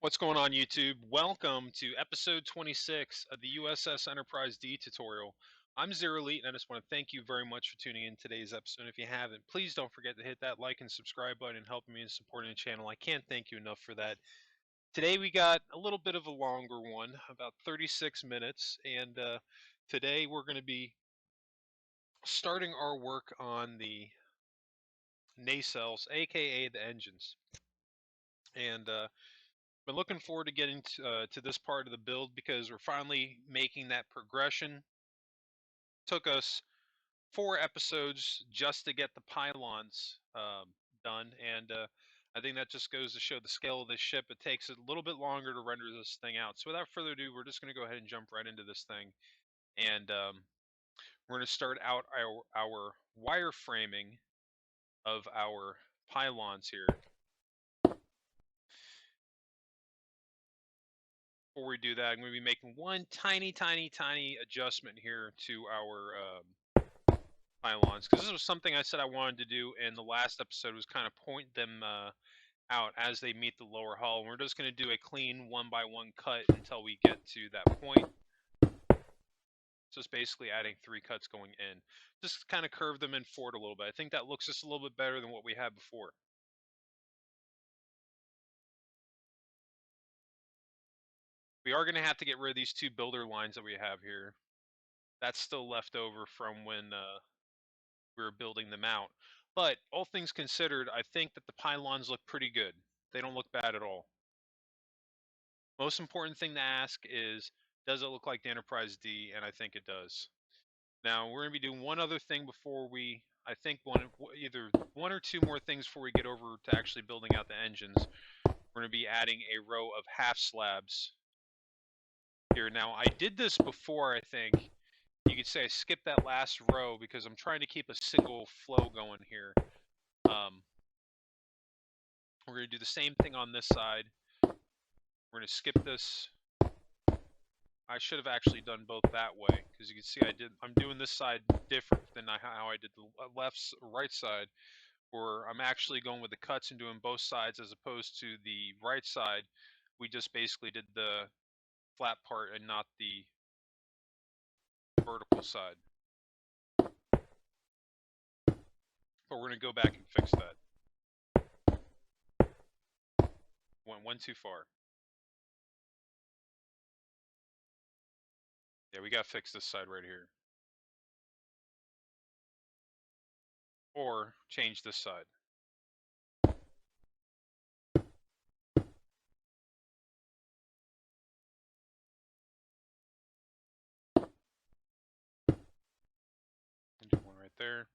What's going on, YouTube? Welcome to episode 26 of the U.S.S. Enterprise D tutorial. I'm Zero Elite, and I just want to thank you very much for tuning in today's episode. If you haven't, please don't forget to hit that like and subscribe button and helping me in supporting the channel. I can't thank you enough for that. Today we got a little bit of a longer one, about 36 minutes, and today we're going to be starting our work on the nacelles, aka the engines. And been looking forward to getting to this part of the build because we're finally making that progression. Took us 4 episodes just to get the pylons done, and I think that just goes to show the scale of this ship. It takes a little bit longer to render this thing out. So without further ado, we're just going to go ahead and jump right into this thing, and we're going to start out our wireframing of our pylons here. Before we do that, I'm going to be making one tiny adjustment here to our pylons, because this was something I said I wanted to do in the last episode, was kind of point them out as they meet the lower hull. And we're just going to do a clean 1x1 cut until we get to that point. So it's basically adding 3 cuts going in. Just kind of curve them in forward a little bit. I think that looks just a little bit better than what we had before. We are going to have to get rid of these 2 builder lines that we have here. That's still left over from when we were building them out. But all things considered, I think that the pylons look pretty good. They don't look bad at all. Most important thing to ask is, does it look like the Enterprise D? And I think it does. Now, we're going to be doing one other thing before we, I think either 1 or 2 more things before we get over to actually building out the engines. We're going to be adding a row of half slabs here. Now, I did this before, I think. You could say I skipped that last row because I'm trying to keep a single flow going here. We're going to do the same thing on this side. We're going to skip this. I should have actually done both that way, because you can see I'm doing this side different than how I did the right side, where I'm actually going with the cuts and doing both sides, as opposed to the right side. We just basically did the flat part and not the vertical side. But we're going to go back and fix that. Went too far. Yeah, we got to fix this side right here. Or change this side. And do one right there.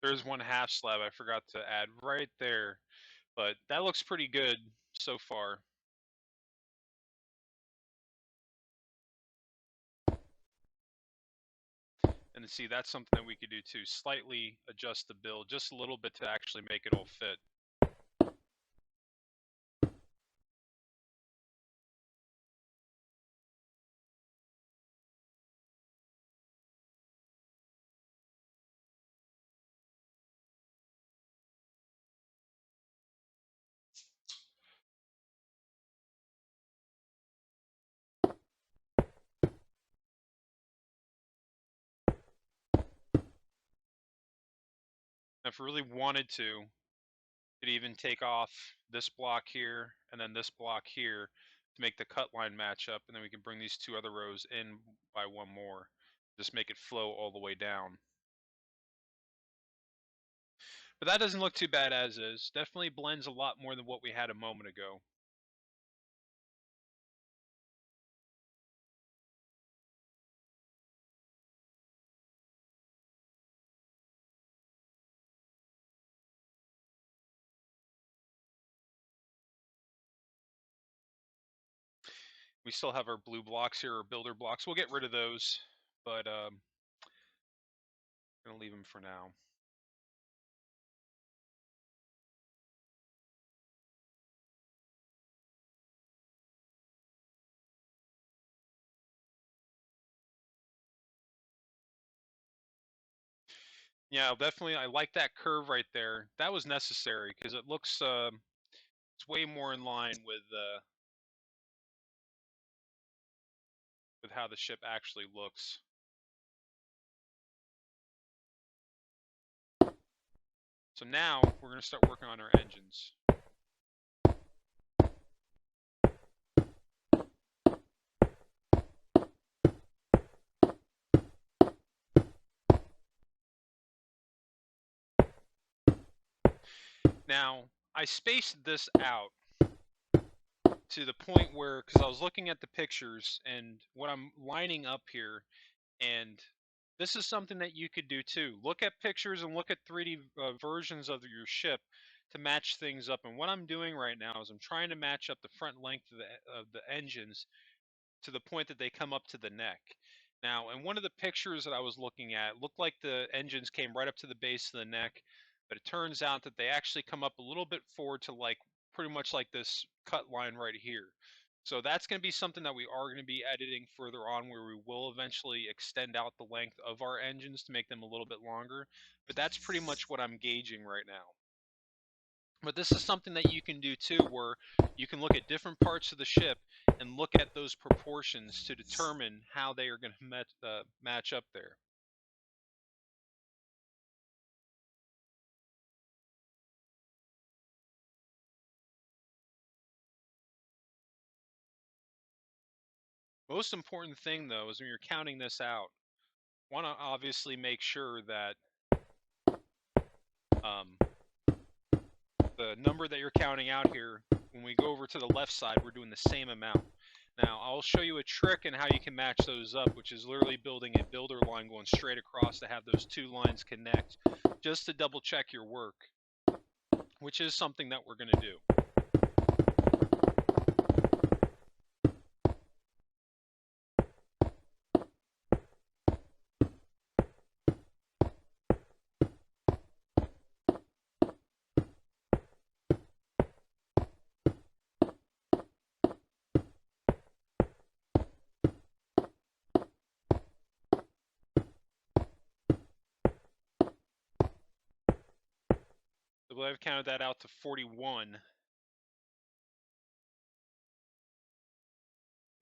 There's one half slab I forgot to add right there, but that looks pretty good so far. And see, that's something that we could do too. Slightly adjust the build just a little bit to actually make it all fit. If we really wanted to, could even take off this block here and then this block here to make the cut line match up, and then we can bring these 2 other rows in by 1 more. Just make it flow all the way down. But that doesn't look too bad as is. Definitely blends a lot more than what we had a moment ago. We still have our blue blocks here, or builder blocks. We'll get rid of those, but I'm going to leave them for now. Yeah, definitely. I like that curve right there. That was necessary because it looks it's way more in line with how the ship actually looks. So now we're going to start working on our engines. Now, I spaced this out to the point where, because I was looking at the pictures and what I'm lining up here, and this is something that you could do too. Look at pictures and look at 3D versions of your ship to match things up. And what I'm doing right now is I'm trying to match up the front length of the engines to the point that they come up to the neck. Now, in one of the pictures that I was looking at, looked like the engines came right up to the base of the neck, but it turns out that they actually come up a little bit forward to like pretty much like this cut line right here. So that's going to be something that we are going to be editing further on, where we will eventually extend out the length of our engines to make them a little bit longer. But that's pretty much what I'm gauging right now. But this is something that you can do too, where you can look at different parts of the ship and look at those proportions to determine how they are going to match up there. Most important thing though is when you're counting this out, want to obviously make sure that um, the number that you're counting out here, when we go over to the left side, we're doing the same amount. Now, I'll show you a trick and how you can match those up, which is literally building a builder line going straight across to have those two lines connect, just to double check your work, which is something that we're going to do. I believe I've counted that out to 41. And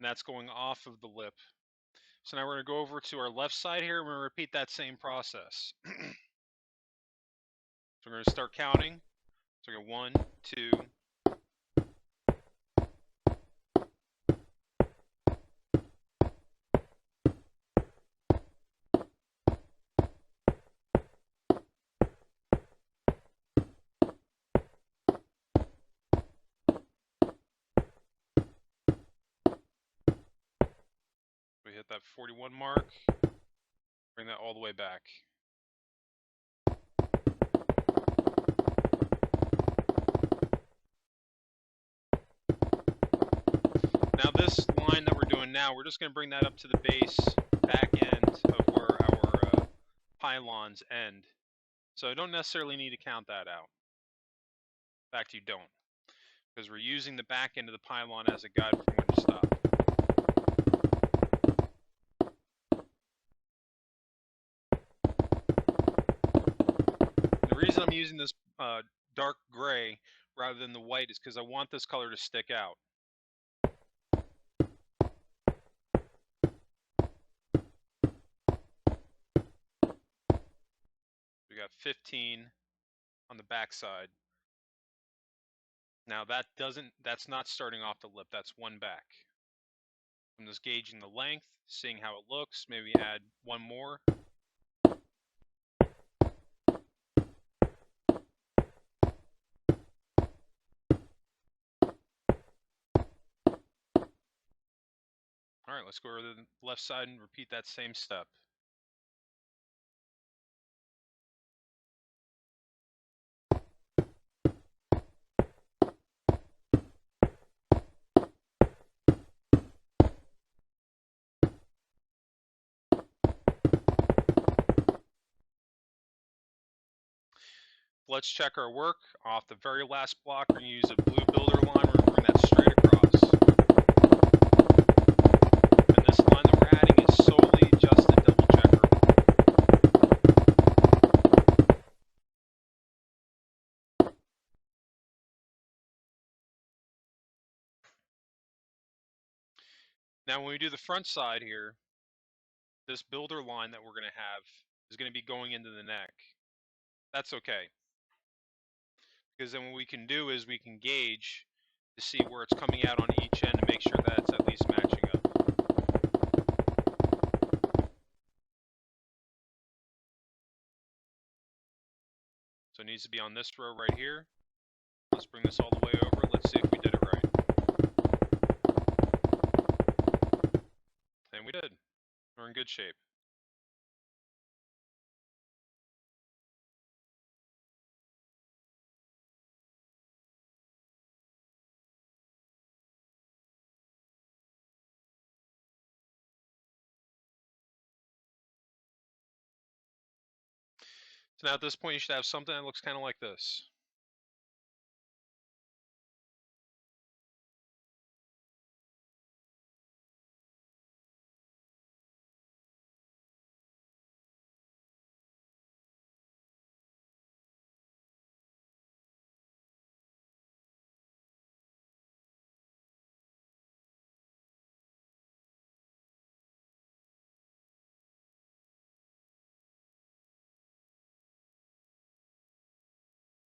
that's going off of the lip. So now we're going to go over to our left side here, and we're going to repeat that same process. So we're going to start counting. So we're going to 1, 2, we hit that 41 mark, bring that all the way back. Now this line that we're doing now, we're just going to bring that up to the base, back end of where our pylons end. So I don't necessarily need to count that out. In fact, you don't, because we're using the back end of the pylon as a guide from when to stop. The reason I'm using this dark gray rather than the white is because I want this color to stick out. We got 15 on the back side. Now that's not starting off the lip, that's one back. I'm just gauging the length, seeing how it looks, maybe add one more. All right, let's go over to the left side and repeat that same step. Let's check our work. Off the very last block, we're going to use a blue builder line. We're going to bring that straight across. And this line that we're adding is solely just a double checker. Now, when we do the front side here, this builder line that we're going to have is going to be going into the neck. That's okay, because then what we can do is we can gauge to see where it's coming out on each end to make sure that it's at least matching up. So it needs to be on this row right here. Let's bring this all the way over. Let's see if we did it right. And we did. We're in good shape. So now at this point, you should have something that looks kind of like this.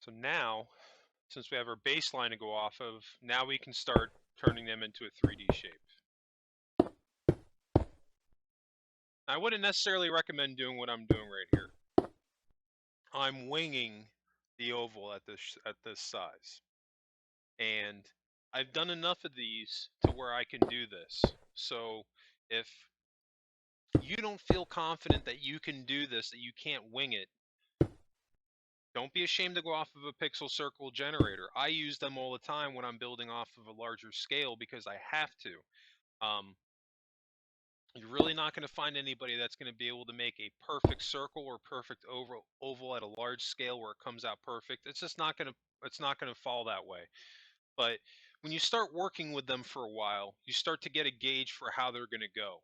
So now, since we have our baseline to go off of, now we can start turning them into a 3D shape. I wouldn't necessarily recommend doing what I'm doing right here. I'm winging the oval at this size. And I've done enough of these to where I can do this. So if you don't feel confident that you can do this, that you can't wing it, don't be ashamed to go off of a pixel circle generator. I use them all the time when I'm building off of a larger scale because I have to. You're really not going to find anybody that's going to be able to make a perfect circle or perfect oval at a large scale where it comes out perfect. It's just not going to. It's not going to fall that way. But when you start working with them for a while, you start to get a gauge for how they're going to go,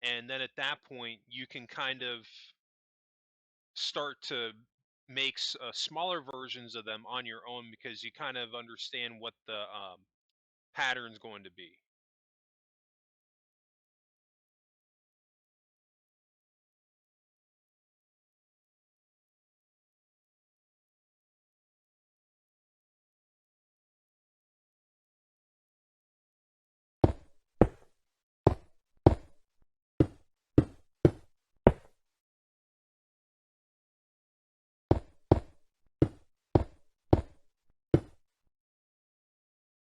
and then at that point, you can kind of start to make smaller versions of them on your own because you kind of understand what the pattern's going to be.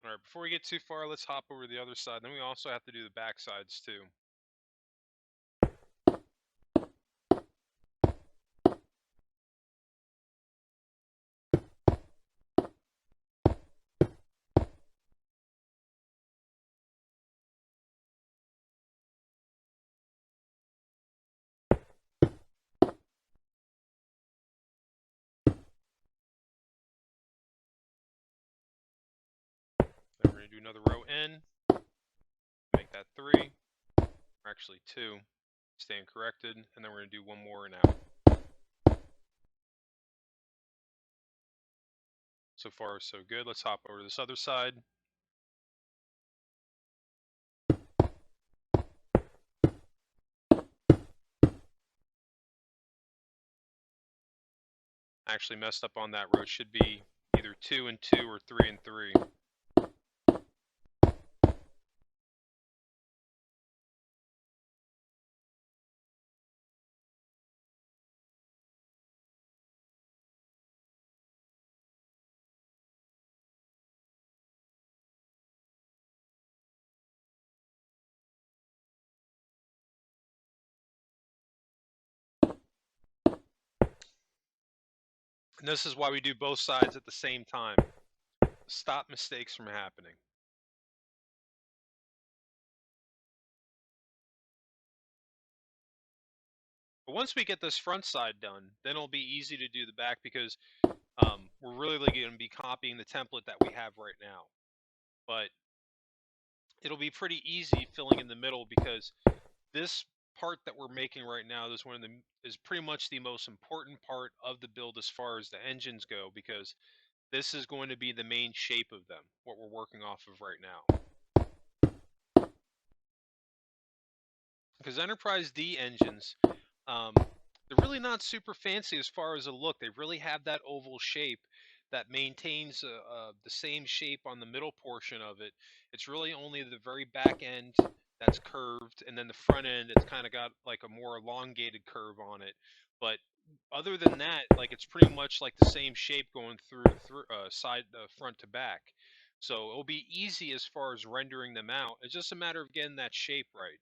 All right, before we get too far, let's hop over to the other side. Then we also have to do the back sides too. Then we're going to do another row in, make that 3, or actually 2, stand corrected, and then we're going to do one more and out. So far, so good. Let's hop over to this other side. Actually messed up on that row. It should be either 2 and 2 or 3 and 3. And this is why we do both sides at the same time. Stop mistakes from happening. But once we get this front side done, then it'll be easy to do the back because we're really going to be copying the template that we have right now. But it'll be pretty easy filling in the middle because this part that we're making right now is pretty much the most important part of the build as far as the engines go, because this is going to be the main shape of them, what we're working off of right now. because Enterprise D engines, um, they're really not super fancy as far as a look. They really have that oval shape that maintains the same shape on the middle portion of it. It's really only the very back end that's curved, and then the front end, it's kind of got like a more elongated curve on it. But other than that, like it's pretty much like the same shape going through side front to back. So it'll be easy as far as rendering them out. It's just a matter of getting that shape right.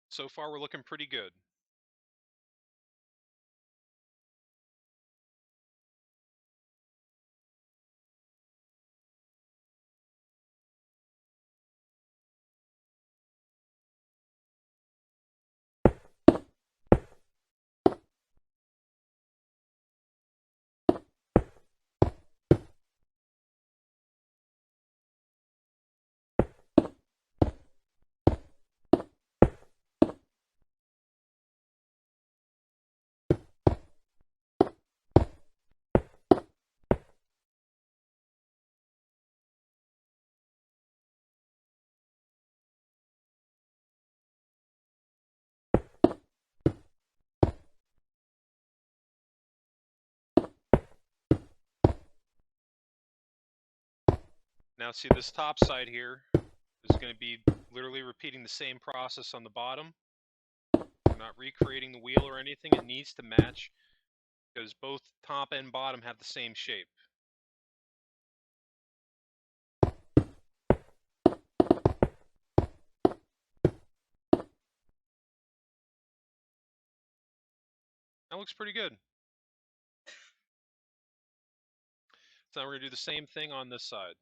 So far, we're looking pretty good. Now see this top side here is going to be literally repeating the same process on the bottom. We're not recreating the wheel or anything. It needs to match because both top and bottom have the same shape. That looks pretty good. So now we're going to do the same thing on this side.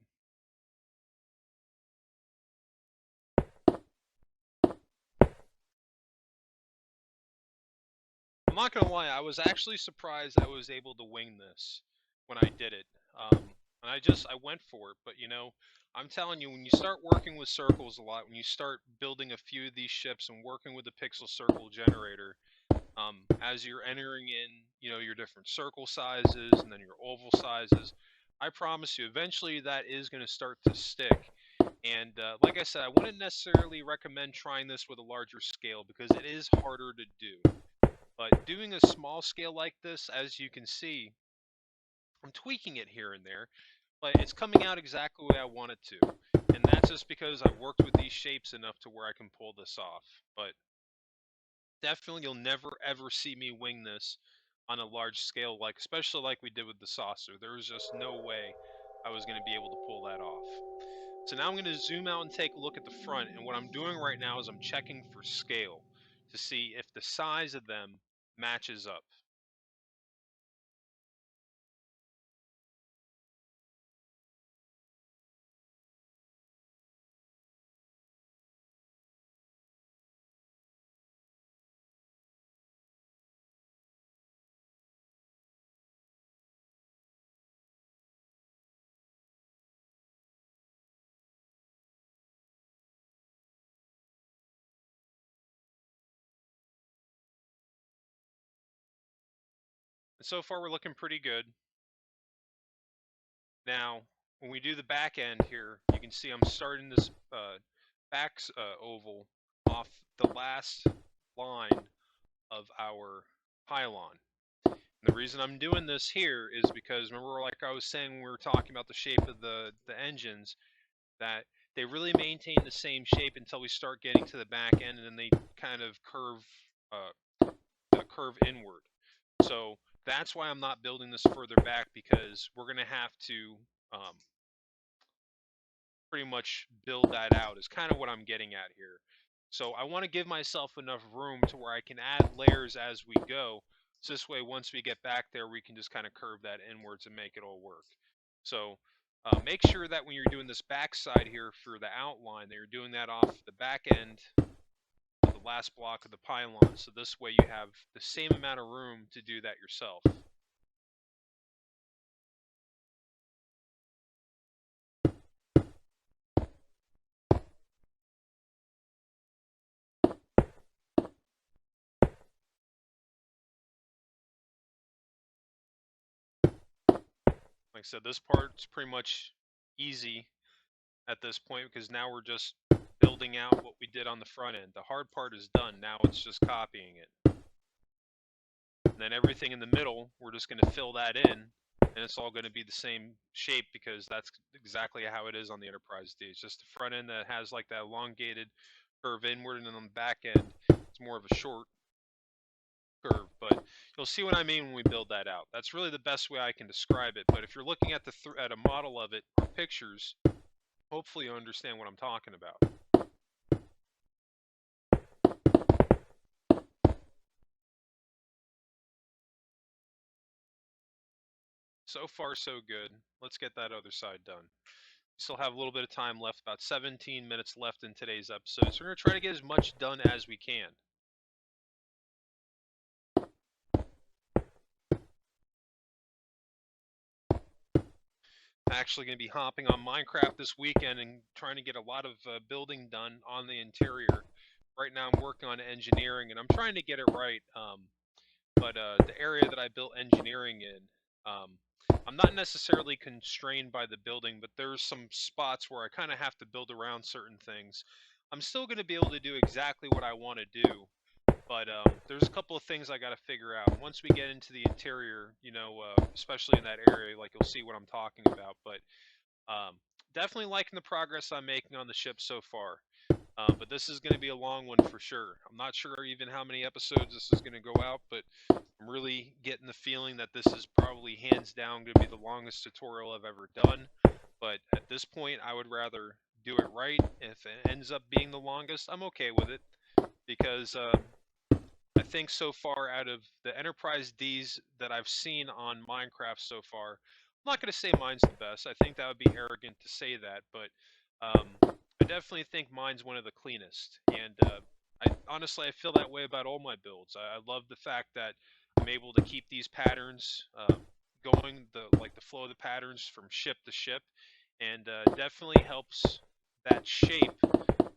I'm not going to lie, I was actually surprised I was able to wing this when I did it. And I went for it, but you know, I'm telling you, when you start working with circles a lot, when you start building a few of these ships and working with the pixel circle generator, as you're entering in, you know, your different circle sizes and then your oval sizes, I promise you, eventually that is going to start to stick. And like I said, I wouldn't necessarily recommend trying this with a larger scale because it is harder to do. But doing a small scale like this, as you can see, I'm tweaking it here and there, but it's coming out exactly the way I want it to. And that's just because I've worked with these shapes enough to where I can pull this off. But definitely you'll never ever see me wing this on a large scale, like especially like we did with the saucer. There was just no way I was going to be able to pull that off. So now I'm going to zoom out and take a look at the front, and what I'm doing right now is I'm checking for scale to see if the size of them matches up. And so far we're looking pretty good. Now, when we do the back end here, you can see I'm starting this back oval off the last line of our pylon. And the reason I'm doing this here is because remember, like I was saying when we were talking about the shape of the engines, that they really maintain the same shape until we start getting to the back end, and then they kind of curve inward. So that's why I'm not building this further back, because we're going to have to um, pretty much build that out is kind of what I'm getting at here. So I want to give myself enough room to where I can add layers as we go. So this way, once we get back there, we can just kind of curve that inwards and make it all work. So make sure that when you're doing this back side here for the outline, that you're doing that off the back end of the last block of the pylon. So this way you have the same amount of room to do that yourself. Like I said, this part's pretty much easy at this point because now we're just building out what we did on the front end. The hard part is done. Now it's just copying it. And then everything in the middle, we're just going to fill that in, and it's all going to be the same shape because that's exactly how it is on the Enterprise D. It's just the front end that has like that elongated curve inward, and then on the back end, it's more of a short curve. But you'll see what I mean when we build that out. That's really the best way I can describe it. But if you're looking at at a model of it or pictures, hopefully you understand what I'm talking about. So far, so good. Let's get that other side done. Still have a little bit of time left, about 17 minutes left in today's episode. So we're going to try to get as much done as we can. I'm actually going to be hopping on Minecraft this weekend and trying to get a lot of building done on the interior. Right now I'm working on engineering and I'm trying to get it right. But the area that I built engineering in, I'm not necessarily constrained by the building, but there's some spots where I kind of have to build around certain things. I'm still going to be able to do exactly what I want to do, but there's a couple of things I got to figure out. Once we get into the interior, especially in that area, like you'll see what I'm talking about. But definitely liking the progress I'm making on the ship so far. But this is going to be a long one for sure. I'm not sure even how many episodes this is going to go out, but I'm really getting the feeling that this is probably hands down going to be the longest tutorial I've ever done. But at this point, I would rather do it right. If it ends up being the longest, I'm okay with it because I think so far out of the Enterprise Ds that I've seen on Minecraft so far, I'm not going to say mine's the best. I think that would be arrogant to say that, but I definitely think mine's one of the cleanest. And honestly, I feel that way about all my builds. I love the fact that I'm able to keep these patterns going, the flow of the patterns from ship to ship, and definitely helps that shape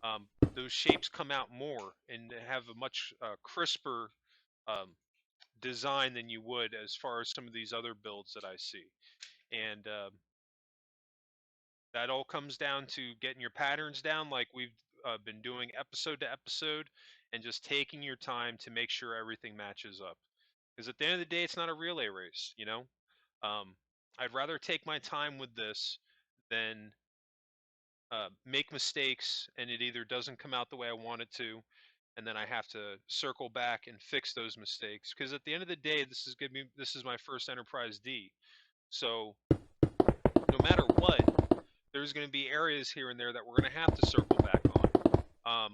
um, those shapes come out more and have a much crisper um, design than you would as far as some of these other builds that I see. And that all comes down to getting your patterns down like we've been doing episode to episode and just taking your time to make sure everything matches up. Because at the end of the day, it's not a relay race, you know? Um, I'd rather take my time with this than make mistakes and it either doesn't come out the way I want it to, and then I have to circle back and fix those mistakes. Because at the end of the day, this is my first Enterprise D, so no matter what, there's going to be areas here and there that we're going to have to circle back on.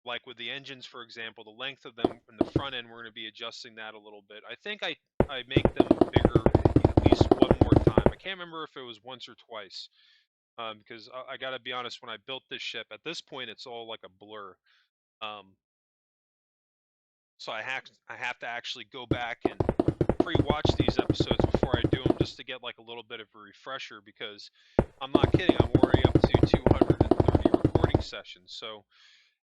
Like with the engines, for example, the length of them in the front end, we're going to be adjusting that a little bit. I think I make them bigger at least one more time. I can't remember if it was once or twice. Because I got to be honest, when I built this ship, at this point, it's all like a blur. Um, so I have to actually go back and pre-watch these episodes before I do them, just to get like a little bit of a refresher. Because I'm not kidding, I'm already up to 230 recording sessions, so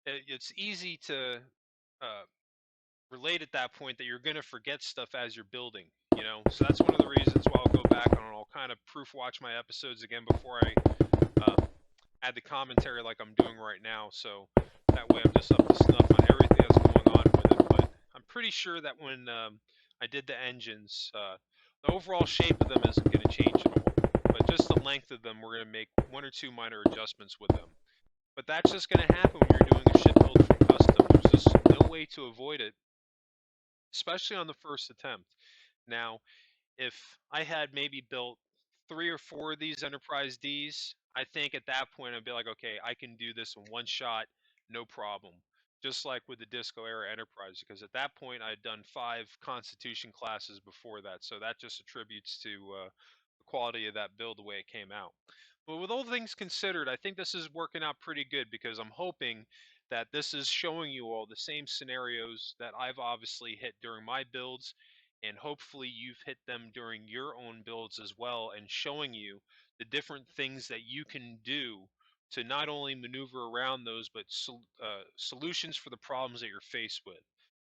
it's easy to uh, relate at that point that you're going to forget stuff as you're building. So that's one of the reasons why I'll go back and I'll kind of proof watch my episodes again before I add the commentary like I'm doing right now, so that way I'm just up to snuff on everything that's going on with it. But I'm pretty sure that when I did the engines, the overall shape of them isn't going to change at all, but just the length of them, we're going to make one or two minor adjustments with them. But that's just going to happen when you're doing a ship build from custom. There's just no way to avoid it, especially on the first attempt. Now, if I had maybe built 3 or 4 of these Enterprise Ds, I think at that point I'd be like, okay, I can do this in one shot, no problem. Just like with the Disco Era Enterprise, because at that point I had done 5 Constitution classes before that, so that just attributes to the quality of that build the way it came out. But with all things considered, I think this is working out pretty good because I'm hoping that this is showing you all the same scenarios that I've obviously hit during my builds, and hopefully you've hit them during your own builds as well, and showing you the different things that you can do to not only maneuver around those, but solutions for the problems that you're faced with.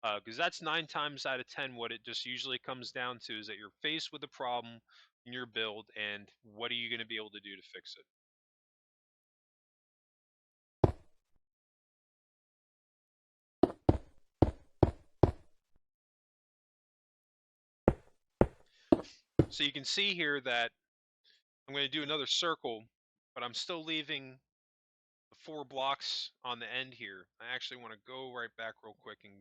Because that's 9 times out of 10 what it just usually comes down to, is that you're faced with a problem in your build, and what are you going to be able to do to fix it? So you can see here that I'm going to do another circle, but I'm still leaving the 4 blocks on the end here. I actually want to go right back real quick and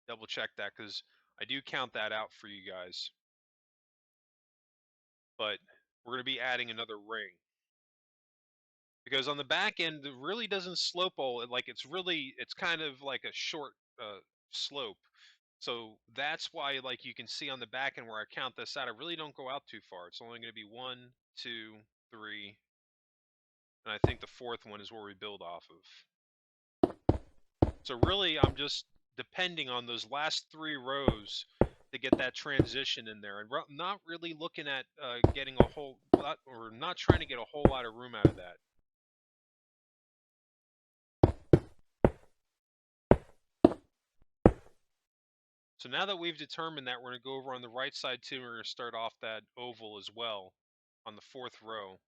double check that, because I do count that out for you guys. But we're going to be adding another ring, because on the back end it really doesn't slope all, like it's kind of like a short slope. So that's why, like, you can see on the back end where I count this out, I really don't go out too far. It's only going to be 1, 2, 3, and I think the 4th one is where we build off of. So really, I'm just depending on those last 3 rows to get that transition in there, and not really looking at getting a whole lot, or not trying to get a whole lot of room out of that. So now that we've determined that, we're going to go over on the right side too, and we're going to start off that oval as well on the 4th row.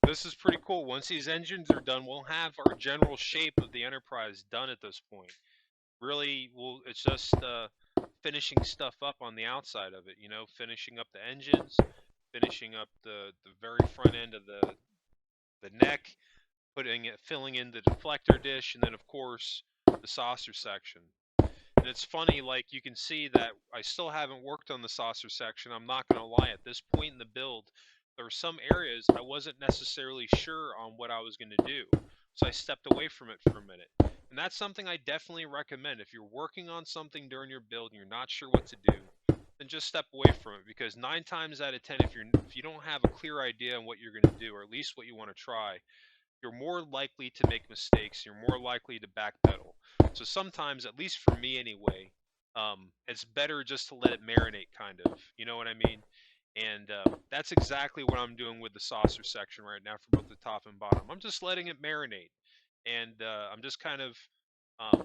This is pretty cool. Once these engines are done, we'll have our general shape of the Enterprise done at this point. Really, it's just finishing stuff up on the outside of it, finishing up the engines, finishing up the very front end of the neck, filling in the deflector dish, and then of course the saucer section. And it's funny, like, you can see that I still haven't worked on the saucer section. I'm not going to lie, at this point in the build, there were some areas I wasn't necessarily sure on what I was going to do. So I stepped away from it for a minute. And that's something I definitely recommend. If you're working on something during your build and you're not sure what to do, then just step away from it, because 9 times out of 10, if you don't have a clear idea on what you're going to do, or at least what you want to try, you're more likely to make mistakes. You're more likely to backpedal. So sometimes, at least for me anyway, it's better just to let it marinate, kind of. You know what I mean? And that's exactly what I'm doing with the saucer section right now for both the top and bottom. I'm just letting it marinate, and I'm just um,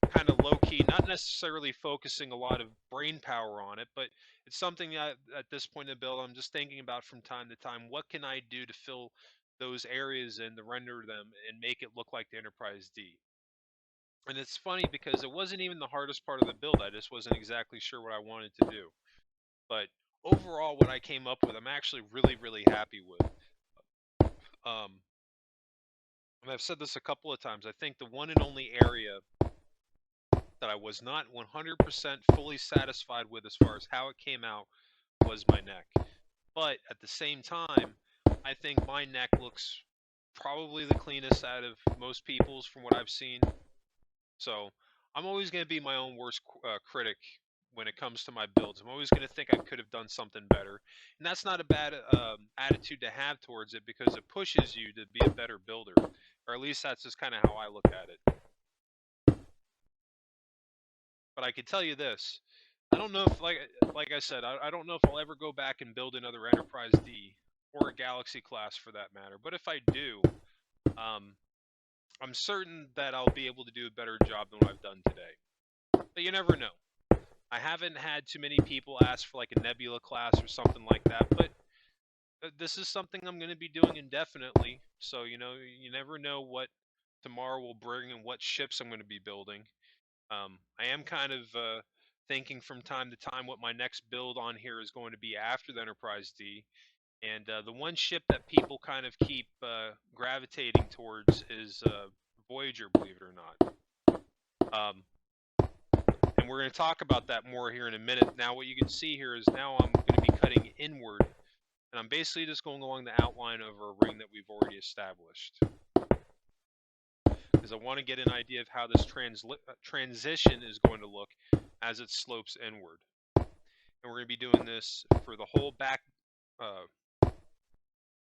kind of low key, not necessarily focusing a lot of brain power on it, but it's something that at this point in the build, I'm just thinking about from time to time. What can I do to fill those areas in, to render them and make it look like the Enterprise D? And it's funny because it wasn't even the hardest part of the build. I just wasn't exactly sure what I wanted to do. But overall, what I came up with, I'm actually really, really happy with. Um, and I've said this a couple of times. I think the one and only area that I was not 100% fully satisfied with as far as how it came out was my neck. But at the same time, I think my neck looks probably the cleanest out of most people's from what I've seen. So I'm always going to be my own worst critic when it comes to my builds. I'm always going to think I could have done something better. And that's not a bad attitude to have towards it, because it pushes you to be a better builder. Or at least that's just kind of how I look at it. But I can tell you this. I don't know if, like I said, I don't know if I'll ever go back and build another Enterprise D, or a Galaxy class for that matter. But if I do, um, I'm certain that I'll be able to do a better job than what I've done today. But you never know. I haven't had too many people ask for like a Nebula class or something like that, but this is something I'm going to be doing indefinitely. So, you never know what tomorrow will bring and what ships I'm going to be building. I am kind of thinking from time to time what my next build on here is going to be after the Enterprise D. And the one ship that people kind of keep gravitating towards is Voyager, believe it or not. Um, and we're going to talk about that more here in a minute. Now, what you can see here is now I'm going to be cutting inward, and I'm basically just going along the outline of a ring that we've already established, because I want to get an idea of how this transition is going to look as it slopes inward. And we're going to be doing this for the whole back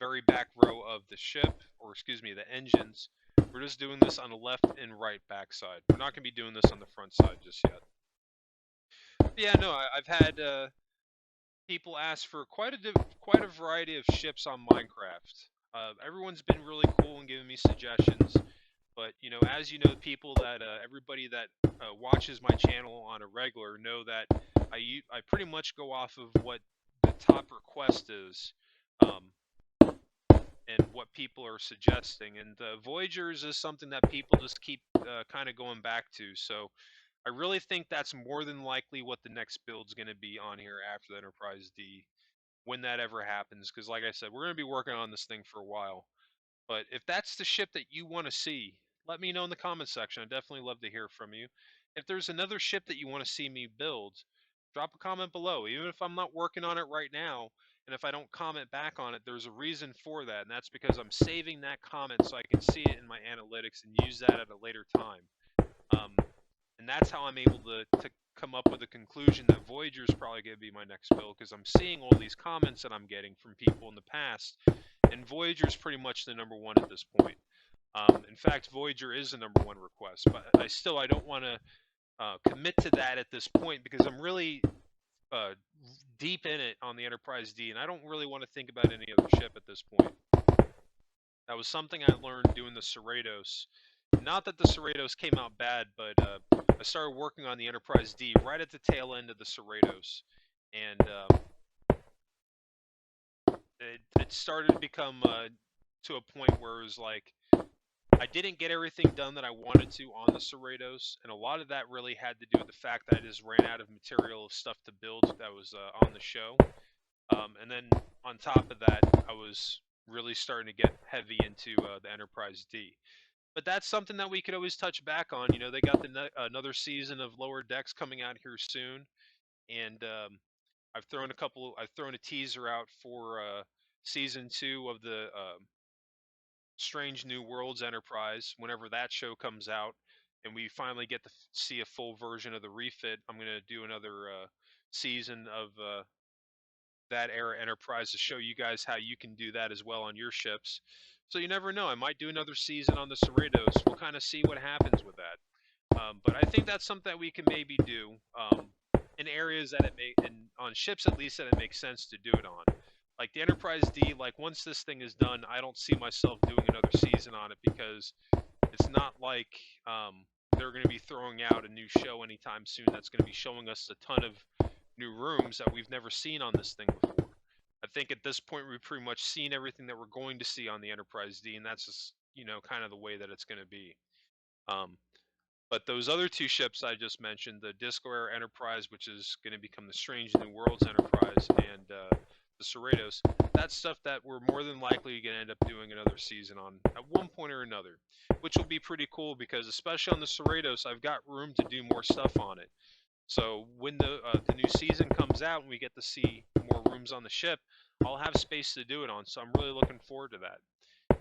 very back row of the ship, or excuse me, the engines. We're just doing this on the left and right backside. We're not going to be doing this on the front side just yet. But yeah, no, I've had people ask for quite a variety of ships on Minecraft. Everyone's been really cool and giving me suggestions. But as you know, people that everybody that watches my channel on a regular know that I pretty much go off of what the top request is, um, and what people are suggesting. And Voyagers is something that people just keep kind of going back to. So I really think that's more than likely what the next build's going to be on here after the Enterprise D, when that ever happens. Because like I said, we're going to be working on this thing for a while. But if that's the ship that you want to see, let me know in the comments section. I'd definitely love to hear from you. If there's another ship that you want to see me build, drop a comment below. Even if I'm not working on it right now, and if I don't comment back on it, there's a reason for that, and that's because I'm saving that comment so I can see it in my analytics and use that at a later time. Um, and that's how I'm able to come up with a conclusion that Voyager is probably going to be my next build, because I'm seeing all these comments that I'm getting from people in the past, and Voyager is pretty much the number one at this point. In fact, Voyager is the number one request, but I don't want to commit to that at this point because I'm really uh, deep in it on the Enterprise D, and I don't really want to think about any other ship at this point. That was something I learned doing the Cerritos. Not that the Cerritos came out bad, but I started working on the Enterprise D right at the tail end of the Cerritos, and it started to become to a point where it was like I didn't get everything done that I wanted to on the Cerritos, and a lot of that really had to do with the fact that I just ran out of material of stuff to build that was on the show. And then on top of that, I was really starting to get heavy into the Enterprise D. But that's something that we could always touch back on. They got another season of Lower Decks coming out here soon, and I've thrown a teaser out for season 2 of the Strange New Worlds Enterprise whenever that show comes out, and we finally get to see a full version of the refit. I'm going to do another season of that era Enterprise to show you guys how you can do that as well on your ships. So you never know. I might do another season on the Cerritos. We'll kind of see what happens with that. But I think that's something that we can maybe do in areas that on ships at least that it makes sense to do it on. Like the Enterprise D, like once this thing is done, I don't see myself doing another season on it because it's not like they're going to be throwing out a new show anytime soon that's going to be showing us a ton of new rooms that we've never seen on this thing before. I think at this point we've pretty much seen everything that we're going to see on the Enterprise D, and that's just kind of the way that it's going to be. Um, but those other two ships I just mentioned, the Disco Era Enterprise, which is going to become the Strange New Worlds Enterprise, and the Cerritos, that's stuff that we're more than likely going to end up doing another season on at one point or another, which will be pretty cool because especially on the Cerritos, I've got room to do more stuff on it. So when the new season comes out and we get to see more rooms on the ship, I'll have space to do it on. So I'm really looking forward to that,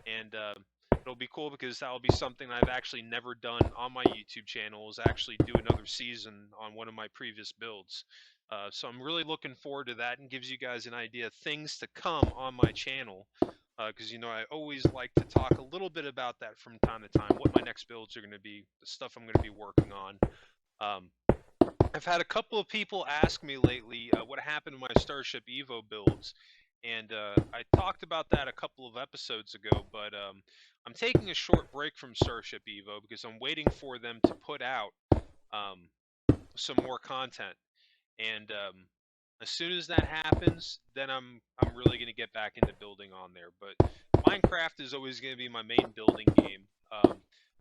and it'll be cool because that'll be something I've actually never done on my YouTube channel, is actually do another season on one of my previous builds. So I'm really looking forward to that, and gives you guys an idea of things to come on my channel. Because I always like to talk a little bit about that from time to time, what my next builds are going to be, the stuff I'm going to be working on. Um, I've had a couple of people ask me lately what happened to my Starship Evo builds, and I talked about that a couple of episodes ago, but I'm taking a short break from Starship Evo because I'm waiting for them to put out um, some more content, and as soon as that happens, then I'm really going to get back into building on there. But Minecraft is always going to be my main building game.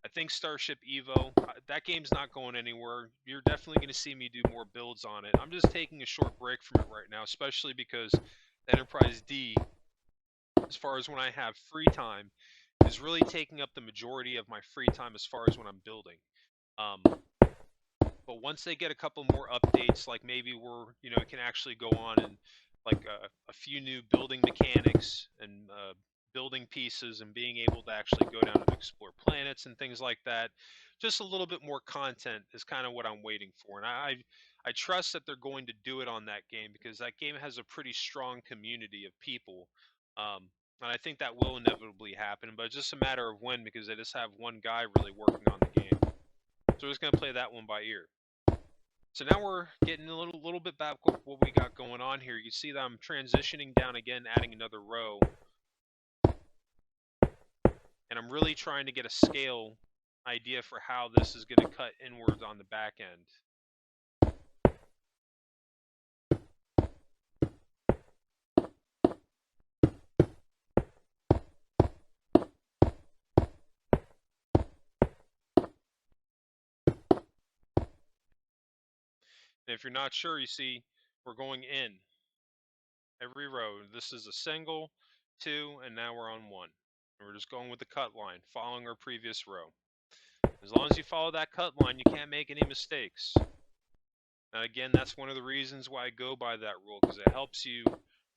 I think Starship Evo, that game's not going anywhere. You're definitely going to see me do more builds on it. I'm just taking a short break from it right now, especially because Enterprise D, as far as when I have free time, is really taking up the majority of my free time as far as when I'm building. Um, but once they get a couple more updates, like maybe we can actually go on and like a few new building mechanics and building pieces and being able to actually go down and explore planets and things like that. Just a little bit more content is kind of what I'm waiting for, and I trust that they're going to do it on that game because that game has a pretty strong community of people. Um, and I think that will inevitably happen, but it's just a matter of when, because they just have one guy really working on the game. So we're just going to play that one by ear. So now we're getting a little bit back with what we got going on here. You see that I'm transitioning down again, adding another row. And I'm really trying to get a scale idea for how this is going to cut inwards on the back end. And if you're not sure, you see we're going in every row. This is a single, two, and now we're on one. And we're just going with the cut line, following our previous row. As long as you follow that cut line, you can't make any mistakes. Now again, that's one of the reasons why I go by that rule, because it helps you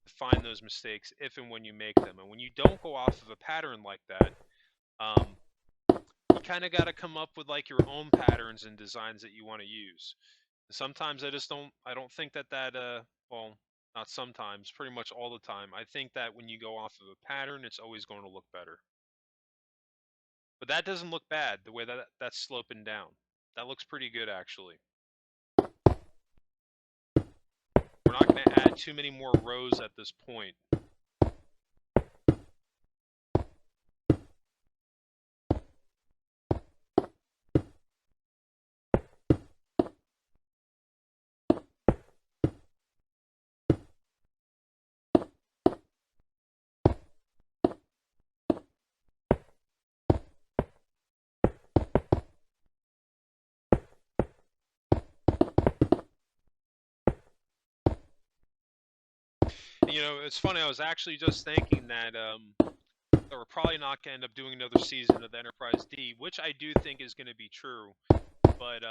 find those mistakes if and when you make them. And when you don't go off of a pattern like that, you kind of got to come up with like your own patterns and designs that you want to use. Sometimes I don't think that well, not sometimes, pretty much all the time. I think that when you go off of a pattern, it's always going to look better. But that doesn't look bad, the way that that's sloping down. That looks pretty good, actually. We're not going to add too many more rows at this point. You know, it's funny, I was actually just thinking that we're probably not going to end up doing another season of the Enterprise D, which I do think is going to be true. But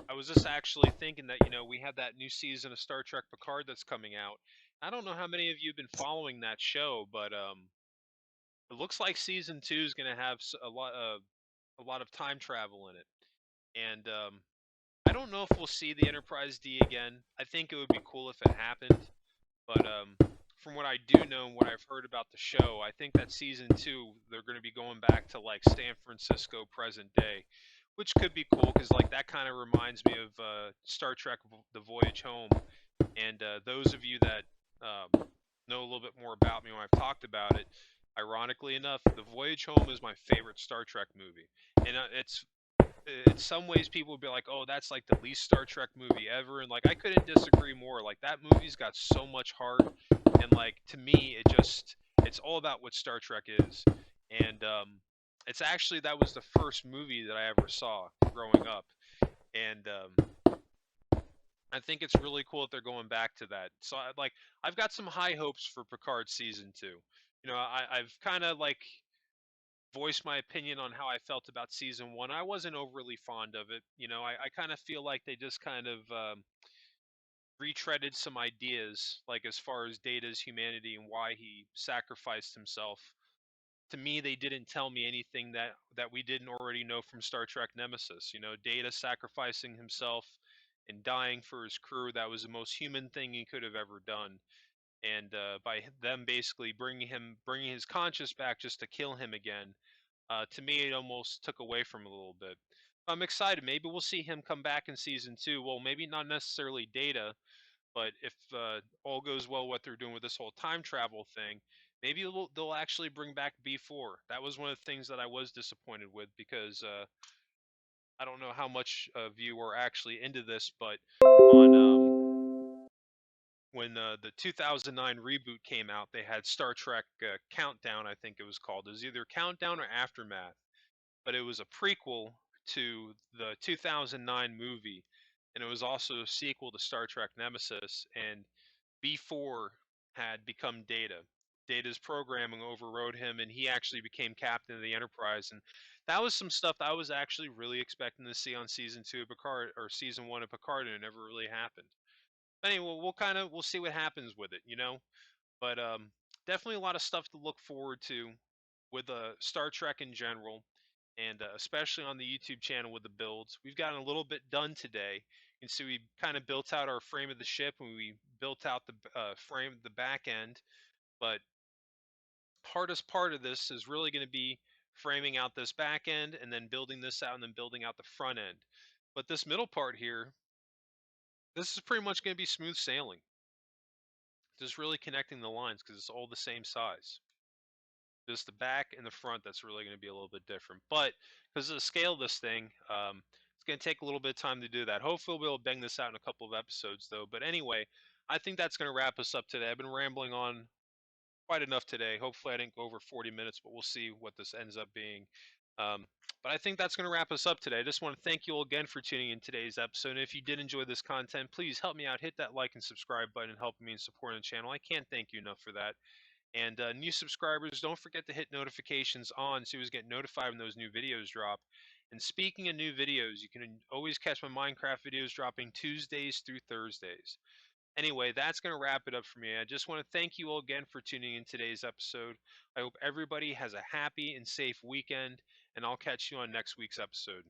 I was just actually thinking that, you know, we have that new season of Star Trek Picard that's coming out. I don't know how many of you have been following that show, but it looks like season 2 is going to have a lot of time travel in it. And I don't know if we'll see the Enterprise D again. I think it would be cool if it happened. But from what I do know and what I've heard about the show, I think that season 2 they're going to be going back to like San Francisco present day, which could be cool because like that kind of reminds me of Star Trek: The Voyage Home. And those of you that know a little bit more about me when I've talked about it, ironically enough, The Voyage Home is my favorite Star Trek movie, and it's in some ways people would be like, oh, that's like the least Star Trek movie ever, and like I couldn't disagree more. Like that movie's got so much heart, and like to me it's all about what Star Trek is. And it's actually that was the first movie that I ever saw growing up. And I think it's really cool that they're going back to that. So I've got some high hopes for Picard season 2. You know, I've kind of like voiced my opinion on how I felt about season 1. I wasn't overly fond of it. You know, I kind of feel like they just kind of retreaded some ideas, like as far as Data's humanity and why he sacrificed himself. To me, they didn't tell me anything that we didn't already know from Star Trek Nemesis. You know, Data sacrificing himself and dying for his crew, that was the most human thing he could have ever done. And by them basically bringing his conscience back just to kill him again, to me, it almost took away from him a little bit. I'm excited. Maybe we'll see him come back in season 2. Well, maybe not necessarily Data, but if all goes well, what they're doing with this whole time travel thing, maybe they'll actually bring back B4. That was one of the things that I was disappointed with because I don't know how much of you are actually into this, but on when the 2009 reboot came out, they had Star Trek Countdown, I think it was called. It was either Countdown or Aftermath, but it was a prequel to the 2009 movie, and it was also a sequel to Star Trek Nemesis. And B4 had become Data. Data's programming overrode him, and he actually became captain of the Enterprise. And that was some stuff I was actually really expecting to see on season 2 of Picard or season 1 of Picard, and it never really happened. But anyway, we'll see what happens with it, you know. But definitely a lot of stuff to look forward to with Star Trek in general, and especially on the YouTube channel with the builds. We've gotten a little bit done today, and so we kind of built out our frame of the ship, and we built out the frame, the back end. But hardest part of this is really going to be framing out this back end and then building this out and then building out the front end. But this middle part here, this is pretty much going to be smooth sailing. Just really connecting the lines because it's all the same size. Just the back and the front that's really going to be a little bit different. But because of the scale of this thing, it's going to take a little bit of time to do that. Hopefully, we'll be able to bang this out in a couple of episodes, though. But anyway, I think that's going to wrap us up today. I've been rambling on quite enough today. Hopefully, I didn't go over 40 minutes, but we'll see what this ends up being. Um, but I think that's going to wrap us up today. I just want to thank you all again for tuning in today's episode. And if you did enjoy this content, please help me out. Hit that like and subscribe button and help me in supporting the channel. I can't thank you enough for that. And new subscribers, don't forget to hit notifications on so you always get notified when those new videos drop. And speaking of new videos, you can always catch my Minecraft videos dropping Tuesdays through Thursdays. Anyway, that's going to wrap it up for me. I just want to thank you all again for tuning in today's episode. I hope everybody has a happy and safe weekend, and I'll catch you on next week's episode.